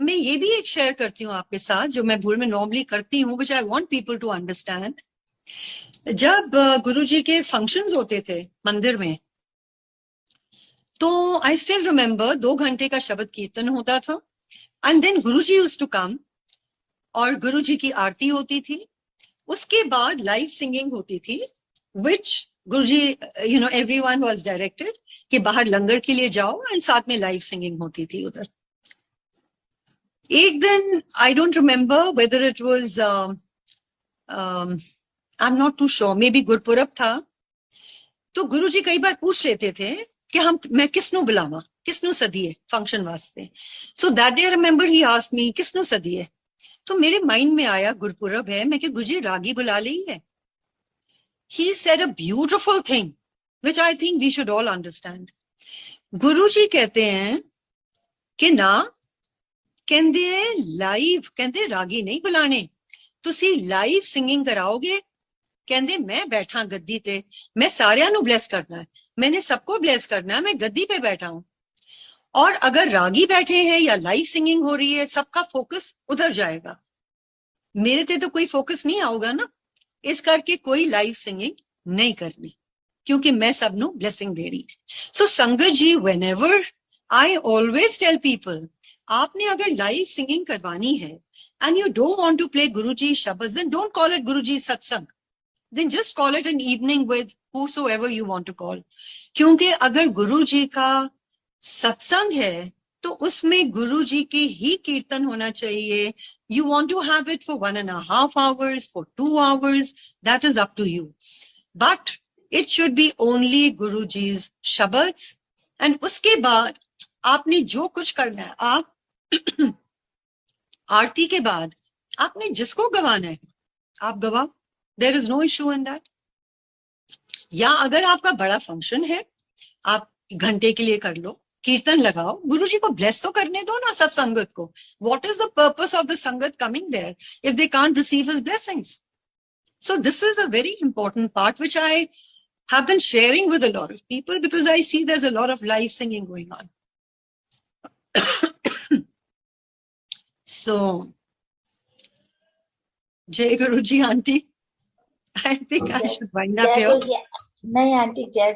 मैं ये भी एक शेयर करती हूँ आपके साथ, जो मैं भूल में नॉर्मली करती हूँ, which I want people to understand. जब गुरुजी के फंक्शंस होते थे मंदिर में, तो आई स्टिल रिमेम्बर 2 घंटे का शब्द कीर्तन होता था, and then Guruji used to come, और गुरुजी की आरती होती थी। उसके बाद लाइव सिंगिंग होती थी, विच गुरुजी, एवरीवन वाज डायरेक्टेड कि बाहर लंगर के लिए जाओ, एंड साथ में लाइव सिंगिंग होती थी उधर। एक दिन, I don't remember whether it was, I am not too sure, maybe Gurpurab था। तो गुरुजी कई बार पूछ लेते थे कि मैं किसनू बुलावा, किसनू सदिए फंक्शन वास्ते। So that day I remember he asked me किसनू सदिए। तो मेरे माइंड में आया गुरपुरब है, मैं कि गुरुजी रागी बुला ली है। He said a beautiful thing which I think we should all understand. गुरुजी कहते हैं कि ना, कहते लाइव, कहते रागी नहीं बुलाने, तुसी लाइव सिंगिंग कराओगे। कहते मैं बैठा गद्दी ते, मैं सारियां नु ब्लेस करना है, मैंने सबको ब्लेस करना है, मैं गद्दी पे बैठा हूं। और अगर रागी बैठे हैं या लाइव सिंगिंग हो रही है, सबका फोकस उधर जाएगा, मेरे ते तो कोई फोकस नहीं आऊगा ना। इस करके कोई लाइव सिंगिंग नहीं करनी, क्योंकि मैं सबनों ब्लेसिंग दे रही थी। So sangat ji, whenever I always tell people, आपने अगर लाइव सिंगिंग करवानी है and you don't want to play Guruji shabad, then don't call it Guruji satsang, then just call it an evening with whosoever you want to call। क्योंकि अगर गुरुजी का सत्संग है तो उसमें गुरुजी के ही कीर्तन होना चाहिए। You want to have it for 1.5 hours, for 2 hours, that is up to you. But it should be only Guruji's शब्द। एंड उसके बाद आपने जो कुछ करना है, आप आरती के बाद आपने जिसको गवाना है आप गवाओ, there is no issue in that. या अगर आपका बड़ा फंक्शन है, आप घंटे के लिए कर लो, कीर्तन लगाओ, गुरुजी को ब्लेस तो करने दो ना सब संगत को। What is the purpose of the sangat coming there if they can't receive his blessings? So this is a very important part which I have been sharing with a lot of people, because I see there's a lot of live singing going on. So, Jai Guruji auntie, I think I should wind up here. नहीं aunty, जय